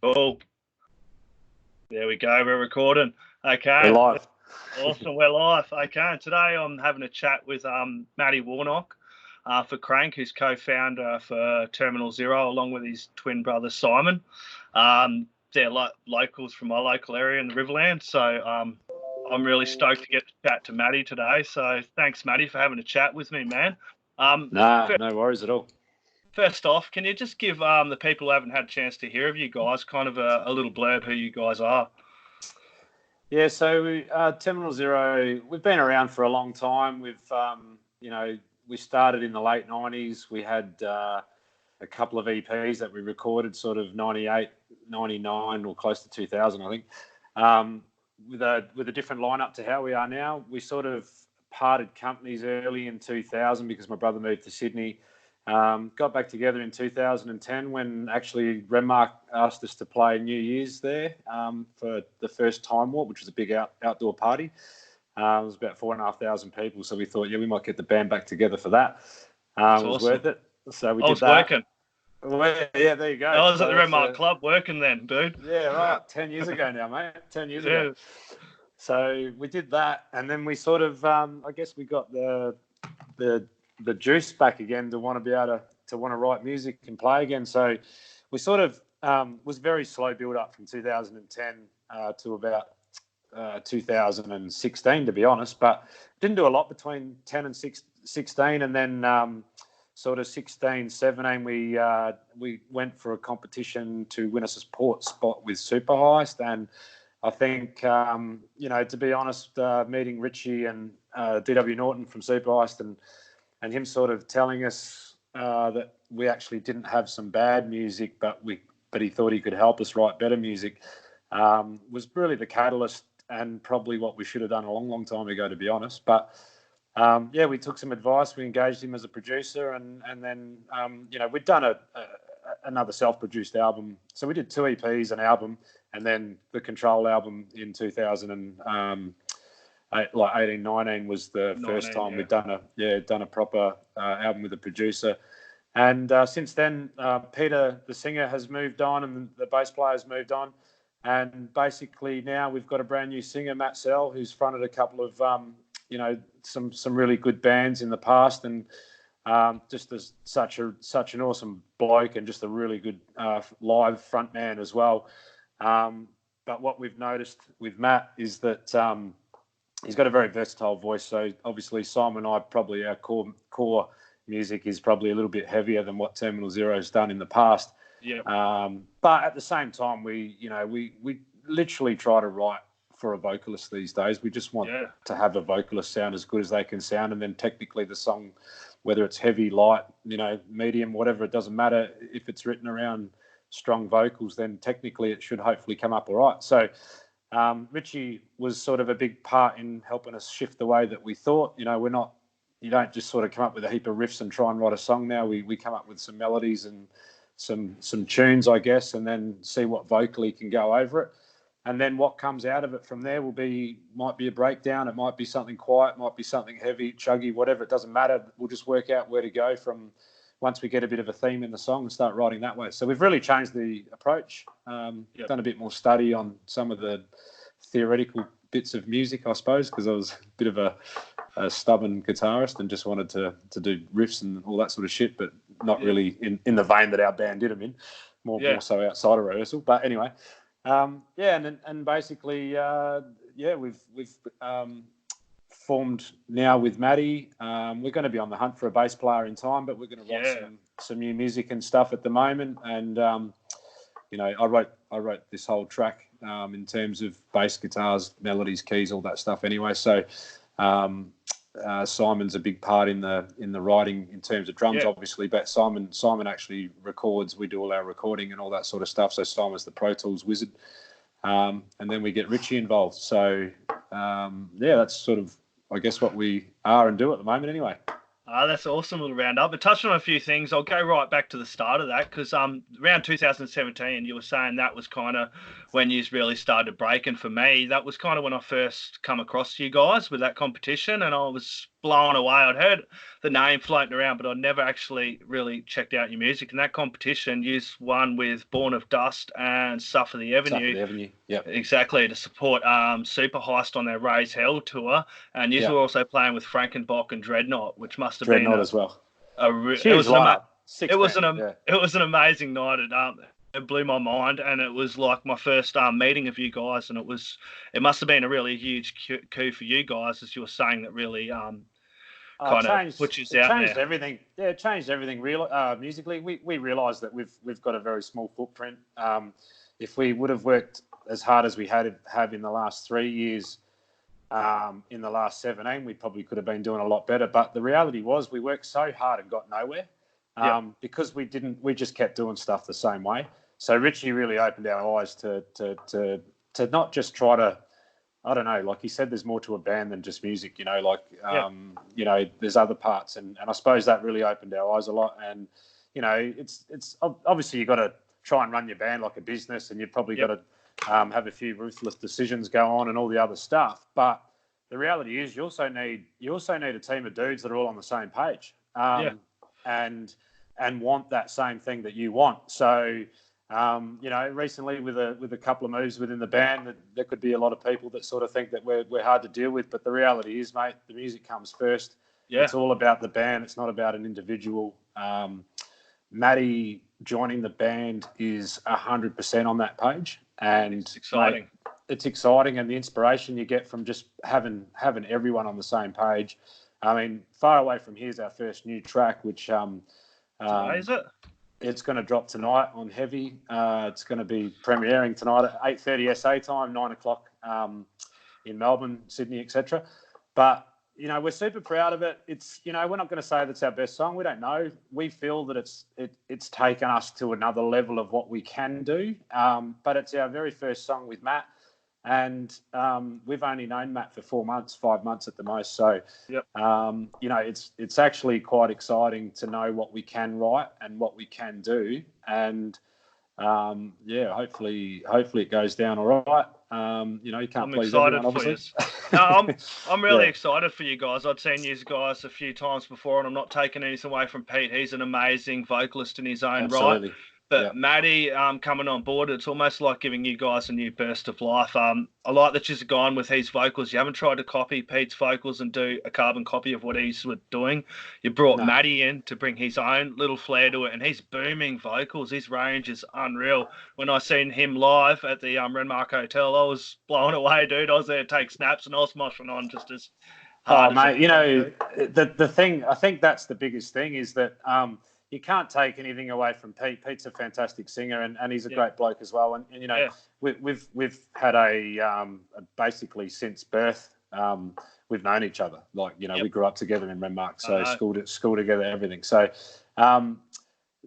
Oh, there we go. We're recording. Okay. We're live. Awesome. We're live. Okay. And today I'm having a chat with Matty Warnock for Crannk, who's co-founder for Terminal Zero, along with his twin brother Simon. They're locals from my local area in the Riverland. So I'm really stoked to get to chat to Matty today. So thanks, Matty, for having a chat with me, man. No worries at all. First off, can you just give the people who haven't had a chance to hear of you guys kind of a little blurb who you guys are? Yeah, so Terminal Zero, we've been around for a long time. We've, we started in the late 90s. We had a couple of EPs that we recorded sort of 98, 99 or close to 2000, I think, with a different lineup to how we are now. We sort of parted companies early in 2000 because my brother moved to Sydney. Got back together in 2010 when actually Renmark asked us to play New Year's there for the first Time Warp, which was a big outdoor party. It was about 4,500 people, so we thought, we might get the band back together for that. It was worth it. So we did that. Working. Well, yeah, there you go. I was at the Renmark Club working then, dude. Yeah, right. 10 years ago now, mate. 10 years ago. So we did that, and then we sort of, I guess we got the juice back again to want to be able to want to write music and play again. So we sort of was very slow build up from 2010 to about 2016, to be honest, but didn't do a lot between 10 and 16. And then sort of 16, 17, we went for a competition to win a support spot with Superheist. And I think, to be honest, meeting Richie and DW Norton from Superheist and him sort of telling us that we actually didn't have some bad music, but he thought he could help us write better music, was really the catalyst and probably what we should have done a long, long time ago, to be honest. But we took some advice. We engaged him as a producer, and then we'd done another self-produced album. So we did 2 EPs, an album, and then the Control album in 2018, 19 was the first time we'd done a proper album with a producer. And since then, Peter, the singer, has moved on, and the bass player has moved on. And basically now we've got a brand new singer, Matty Searle, who's fronted a couple of, some really good bands in the past, and just as such an awesome bloke and just a really good live front man as well. But what we've noticed with Matt is that he's got a very versatile voice. So obviously Simon and I, probably our core music is probably a little bit heavier than what Terminal Zero has done in the past. Yeah. But at the same time, we literally try to write for a vocalist these days. We just want to have a vocalist sound as good as they can sound, and then technically the song, whether it's heavy, light, medium, whatever, it doesn't matter. If it's written around strong vocals, then technically it should hopefully come up all right. So Richie was sort of a big part in helping us shift the way that we thought. You don't just sort of come up with a heap of riffs and try and write a song now. We come up with some melodies and some tunes, I guess, and then see what vocally can go over it. And then what comes out of it from there might be a breakdown. It might be something quiet, might be something heavy, chuggy, whatever. It doesn't matter. We'll just work out where to go from once we get a bit of a theme in the song and start writing that way. So we've really changed the approach, done a bit more study on some of the theoretical bits of music, I suppose, because I was a bit of a stubborn guitarist and just wanted to do riffs and all that sort of shit, but not really in the vein that our band did them in, more so outside of rehearsal. But anyway, and basically, we've formed now with Matty. We're going to be on the hunt for a bass player in time, but we're going to write some new music and stuff at the moment. And I wrote this whole track in terms of bass guitars, melodies, keys, all that stuff. Anyway, so Simon's a big part in the writing in terms of drums, obviously. But Simon actually records. We do all our recording and all that sort of stuff. So Simon's the Pro Tools wizard, and then we get Richie involved. So that's sort of, I guess, what we are and do at the moment anyway. That's an awesome little roundup. But touching on a few things, I'll go right back to the start of that, because around 2017, you were saying that was kind of when you really started breaking. For me, that was kind of when I first come across you guys with that competition, and I was blown away. I'd heard the name floating around, but I'd never actually really checked out your music. And that competition, you won with Born of Dust and Suffer the Avenue. Suffer the Avenue, yep. Exactly, to support Superheist on their Raise Hell tour. And you were also playing with Frankenbach and Dreadnought, which must have been as well. It was an amazing night. It blew my mind, and it was like my first meeting of you guys, and it must have been a really huge coup for you guys, as you were saying, that really kind of pushes out there. Changed everything. Yeah, it changed everything. Musically, we realised that we've got a very small footprint. If we would have worked as hard as we have in the last 3 years, in the last 17, we probably could have been doing a lot better. But the reality was, we worked so hard and got nowhere because we just kept doing stuff the same way. So Richie really opened our eyes to not just try to, I don't know, like he said, there's more to a band than just music, you know, there's other parts. And I suppose that really opened our eyes a lot. And, you know, it's obviously you've got to try and run your band like a business, and you've probably got to have a few ruthless decisions go on and all the other stuff. But the reality is you also need a team of dudes that are all on the same page and want that same thing that you want. So, you know, recently with a couple of moves within the band, there could be a lot of people that sort of think that we're hard to deal with. But the reality is, mate, the music comes first. Yeah. It's all about the band. It's not about an individual. Matty joining the band is 100% on that page. And it's exciting. Mate, it's exciting, and the inspiration you get from just having everyone on the same page. I mean, Far Away From Here is our first new track, which today, is it? It's going to drop tonight on Heavy. It's going to be premiering tonight at 8:30 SA time, 9 o'clock in Melbourne, Sydney, etc. But you know, we're super proud of it. It's, you know, we're not going to say that's our best song. We don't know. We feel that it's taken us to another level of what we can do. But it's our very first song with Matt, and we've only known Matt for 5 months at the most. So, you know, it's actually quite exciting to know what we can write and what we can do. And hopefully it goes down all right. You know, you can't please everyone, obviously. No, I'm really excited for you guys. I've seen you guys a few times before, and I'm not taking anything away from Pete. He's an amazing vocalist in his own right. But Matty coming on board, it's almost like giving you guys a new burst of life. I like that you've gone with his vocals. You haven't tried to copy Pete's vocals and do a carbon copy of what he's doing. You brought Matty in to bring his own little flair to it, and he's booming vocals. His range is unreal. When I seen him live at the Renmark Hotel, I was blown away, dude. I was there to take snaps, and I was moshing on just as hard. Oh, mate, you know, the thing, I think that's the biggest thing is that you can't take anything away from Pete. Pete's a fantastic singer, and he's a great bloke as well. And you know, we've had a basically since birth, we've known each other. Like, you know, we grew up together in Renmark, so school together, everything. So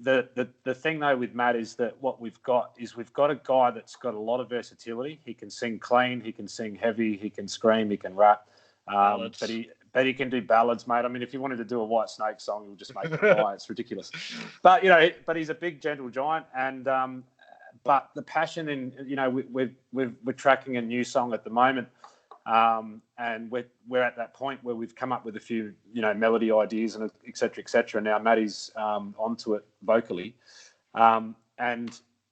the thing though with Matt is that what we've got a guy that's got a lot of versatility. He can sing clean, he can sing heavy, he can scream, he can rap. But he can do ballads, mate. I mean, if you wanted to do a White Snake song, he'll just make it fly. It's ridiculous. But, you know, he's a big, gentle giant. And but the passion in, you know, we're tracking a new song at the moment. And we're at that point where we've come up with a few, you know, melody ideas and et cetera, et cetera. Now Matty's onto it vocally. And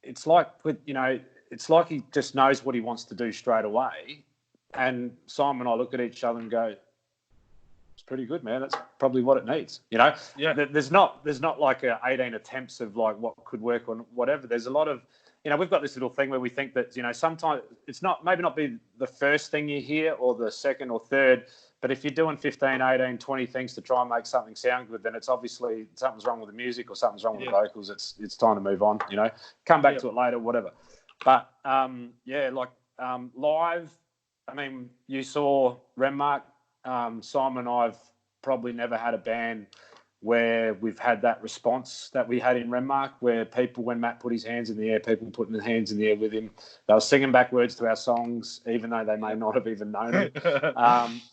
it's like, it's like he just knows what he wants to do straight away. And Simon and I look at each other and go, it's pretty good, man. That's probably what it needs. You know, there's not like 18 attempts of like what could work on whatever. There's a lot of, you know, we've got this little thing where we think that, you know, sometimes it's maybe not be the first thing you hear or the second or third, but if you're doing 15, 18, 20 things to try and make something sound good, then it's obviously something's wrong with the music or something's wrong with the vocals. It's time to move on, you know, come back to it later, whatever. But live, I mean, you saw Renmark. Simon and I've probably never had a band where we've had that response that we had in Renmark, where people, when Matt put his hands in the air, people putting their hands in the air with him. They were singing back words to our songs, even though they may not have even known it.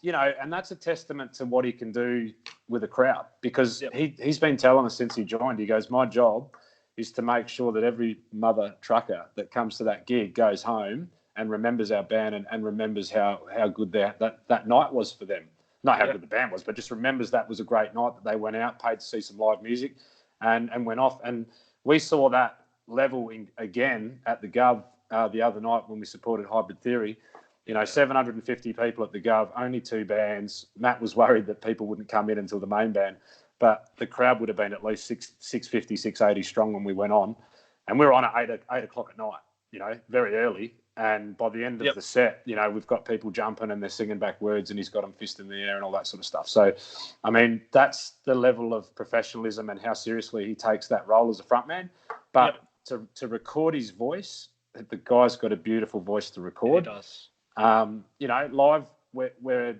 You know, and that's a testament to what he can do with a crowd, because he's been telling us since he joined, he goes, my job is to make sure that every mother trucker that comes to that gig goes home and remembers our band and remembers how good that night was for them. not how good the band was, but just remembers that was a great night that they went out, paid to see some live music, and went off. And we saw that level again at the Gov the other night when we supported Hybrid Theory. 750 people at the Gov, only 2 bands. Matt was worried that people wouldn't come in until the main band, but the crowd would have been at least 650, 680 strong when we went on. And we were on at 8 o'clock at night, very early. And by the end of the set, we've got people jumping and they're singing back words and he's got them fist in the air and all that sort of stuff. So, I mean, that's the level of professionalism and how seriously he takes that role as a frontman. But to record his voice, the guy's got a beautiful voice to record. He does. Live, we're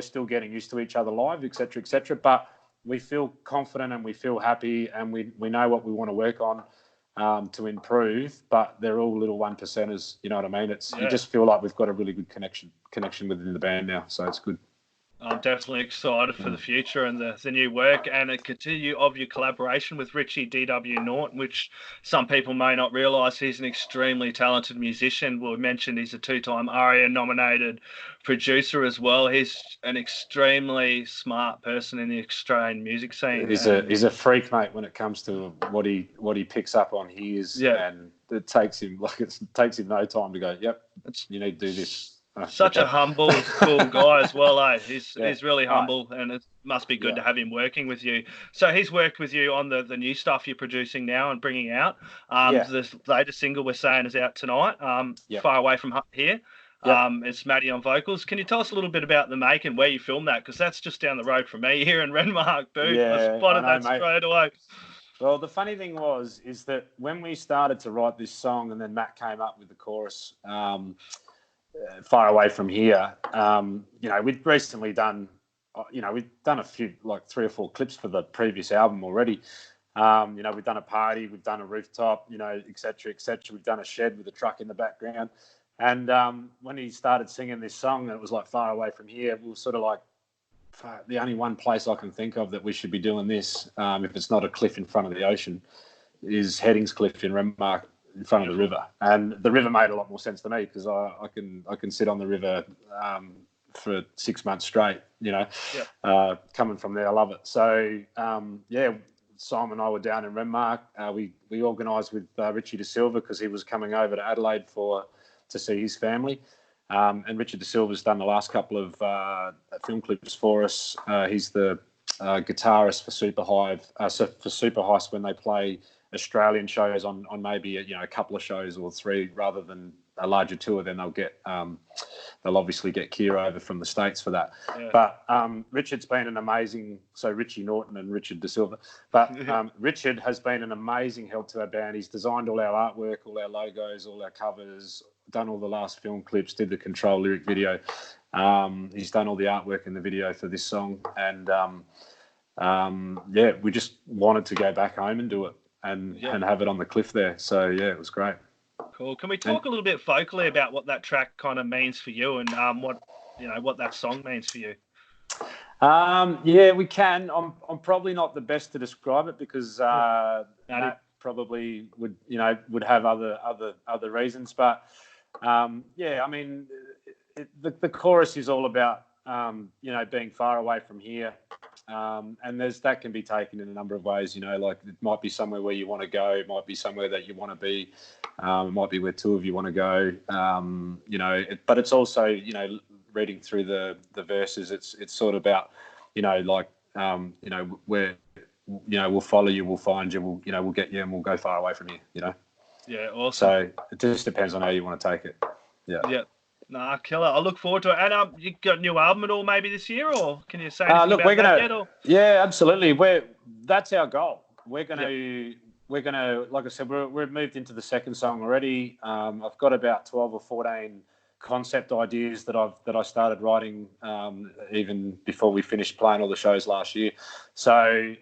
still getting used to each other live, et cetera, but we feel confident and we feel happy and we know what we want to work on to improve, but they're all little 1%ers, you know what I mean? You just feel like we've got a really good connection within the band now, so it's good. I'm definitely excited for the future and the new work and a continue of your collaboration with Richie D.W. Norton, which some people may not realise he's an extremely talented musician. We mentioned he's a 2-time ARIA nominated producer as well. He's an extremely smart person in the Australian music scene. He's a freak, mate, when it comes to what he picks up on. And it takes him no time to go, yep, you need to do this. Such a humble, cool guy as well, eh? He's really humble, and it must be good to have him working with you. So he's worked with you on the new stuff you're producing now and bringing out. The latest single we're saying is out tonight, Far Away From Here. It's Matty on vocals. Can you tell us a little bit about the make and where you filmed that? Because that's just down the road from me here in Renmark, dude. I spotted that straight away. Well, the funny thing is that when we started to write this song and then Matt came up with the chorus, Far Away From Here, we'd recently done, we'd done a few, like 3 or 4 clips for the previous album already. We've done a party, we've done a rooftop, et cetera, et cetera. We've done a shed with a truck in the background. And when he started singing this song and it was like Far Away From Here, we were sort of like, the only one place I can think of that we should be doing this, if it's not a cliff in front of the ocean, is Headings Cliff in Renmark, in front of the river. And the river made a lot more sense to me because I can sit on the river for 6 months straight, coming from there. I love it. So Simon and I were down in Renmark. We organised with Richie De Silva because he was coming over to Adelaide to see his family. And Richard De Silva's done the last couple of film clips for us. He's the guitarist for Superheist when they play Australian shows on maybe a couple of shows or 3 rather than a larger tour. Then they'll obviously get Keir over from the States for that. But Richard's been an amazing, so Richie Norton and Richard De Silva, but Richard has been an amazing help to our band. He's designed all our artwork, all our logos, all our covers, done all the last film clips, did the Control lyric video. He's done all the artwork in the video for this song, and we just wanted to go back home and do it and have it on the cliff there. So it was great. Cool. Can we talk a little bit vocally about what that track kind of means for you and what that song means for you? We can. I'm probably not the best to describe it because Matt probably would have other reasons, but I mean, the chorus is all about being far away from here, and that can be taken in a number of ways. Like it might be somewhere where you want to go, it might be somewhere that you want to be, it might be where 2 of you want to go. But it's also reading through the verses, it's sort of about where we'll follow you, we'll find you, we'll get you, and we'll go far away from you. Yeah, awesome. So it just depends on how you want to take it. Yeah. Nah, killer. I look forward to it. And you got a new album at all maybe this year, or can you say anything look, about that yet? Or? Yeah, absolutely. That's our goal. We're gonna, like I said, we've moved into the second song already. I've got about 12 or 14 concept ideas that I started writing even before we finished playing all the shows last year. So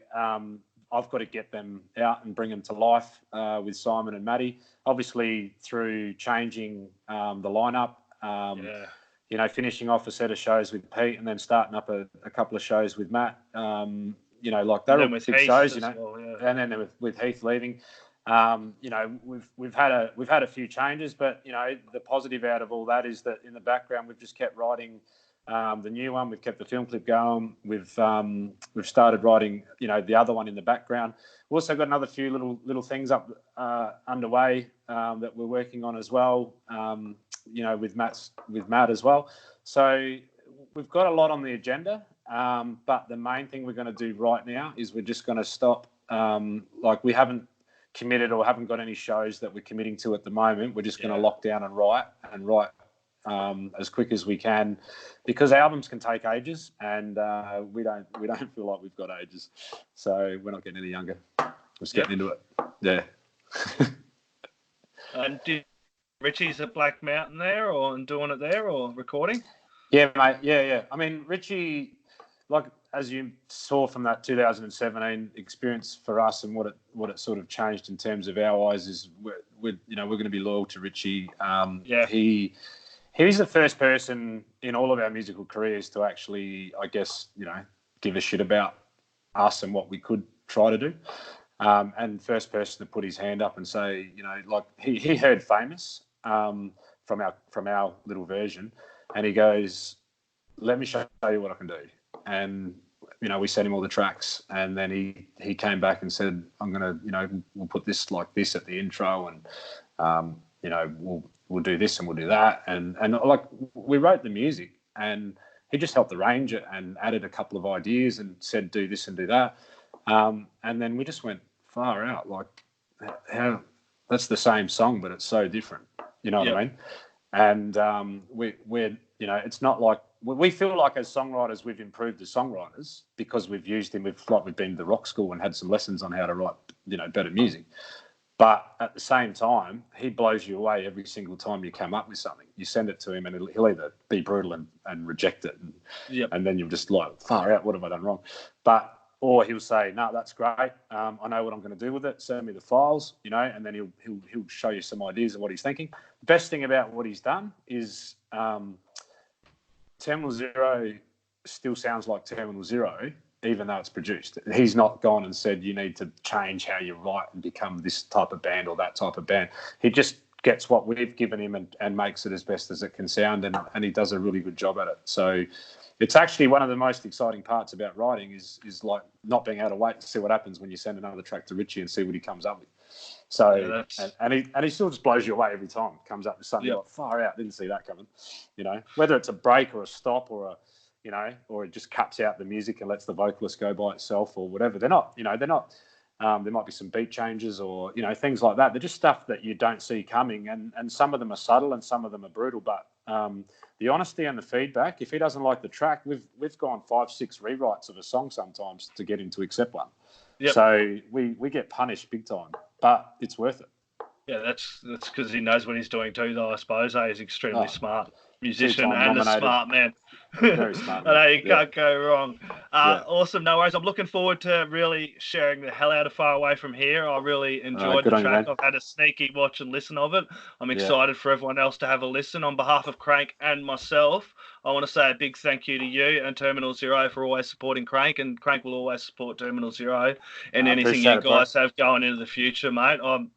I've got to get them out and bring them to life with Simon and Matty. Obviously, through changing the lineup, finishing off a set of shows with Pete and then starting up a couple of shows with Matt. They're all big shows, and then with Heath leaving. We've had a few changes, but the positive out of all that is that in the background we've just kept writing The new one, we've kept the film clip going. We've started writing, the other one in the background. We've also got another few little things up underway that we're working on as well. With Matt as well. So we've got a lot on the agenda. But the main thing we're going to do right now is we're just going to stop. We haven't committed or haven't got any shows that we're committing to at the moment. We're just going to lock down and write as quick as we can, because albums can take ages, and we don't feel like we've got ages, so we're not getting any younger. We're just getting into it. Yeah. And did Richie's at Black Mountain there, or doing it there, or recording? Yeah, mate. Yeah. I mean, Richie, as you saw from that 2017 experience for us, and what it sort of changed in terms of our eyes is we're going to be loyal to Richie. He's the first person in all of our musical careers to actually, I guess, give a shit about us and what we could try to do. And first person to put his hand up and say, he heard Famous from our little version, and he goes, "Let me show you what I can do." And we sent him all the tracks, and then he came back and said, "I'm gonna, we'll put this like this at the intro, and we'll do this and we'll do that." And we wrote the music, and he just helped arrange it and added a couple of ideas and said, "Do this and do that." And then we just went far out, how that's the same song, but it's so different. You know what I mean? And we're it's not like we feel like as songwriters we've improved as songwriters because we've used him. We've been to rock school and had some lessons on how to write better music. But at the same time, he blows you away every single time you come up with something. You send it to him, and he'll either be brutal and reject it, and then you're just like, far out, what have I done wrong? Or he'll say, "No, that's great. I know what I'm going to do with it. Send me the files," and then he'll show you some ideas of what he's thinking. The best thing about what he's done is Terminal Zero still sounds like Terminal Zero, even though it's produced. He's not gone and said you need to change how you write and become this type of band or that type of band. He just gets what we've given him and makes it as best as it can sound, and he does a really good job at it. So it's actually one of the most exciting parts about writing is like not being able to wait to see what happens when you send another track to Richie and see what he comes up with. So and he still just blows you away every time. Comes up with something like, far out, didn't see that coming. Whether it's a break or a stop or or it just cuts out the music and lets the vocalist go by itself or whatever. They're not. There might be some beat changes or things like that. They're just stuff that you don't see coming, and some of them are subtle and some of them are brutal. But the honesty and the feedback. If he doesn't like the track, we've gone 5-6 rewrites of a song sometimes to get him to accept one. Yep. So we get punished big time, but it's worth it. Yeah, that's because he knows what he's doing too, though, I suppose. He's extremely smart musician and a smart man. Very smart man. I know you can't go wrong. Awesome, no worries. I'm looking forward to really sharing the hell out of Far Away From Here. I really enjoyed the track. I've had a sneaky watch and listen of it. I'm excited for everyone else to have a listen. On behalf of Crannk and myself, I want to say a big thank you to you and Terminal Zero for always supporting Crannk, and Crannk will always support Terminal Zero and anything you guys have going into the future, mate. I'm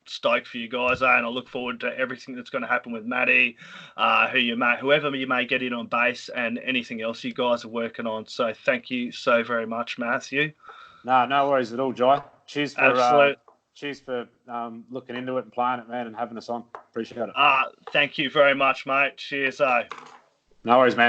stoked for you guys, and I look forward to everything that's going to happen with Matty, whoever you may get in on bass, and anything else you guys are working on. So thank you so very much, Matthew. No worries at all, Jai. Cheers for looking into it and playing it, man, and having us on. Appreciate it. Thank you very much, mate. Cheers. No worries, man.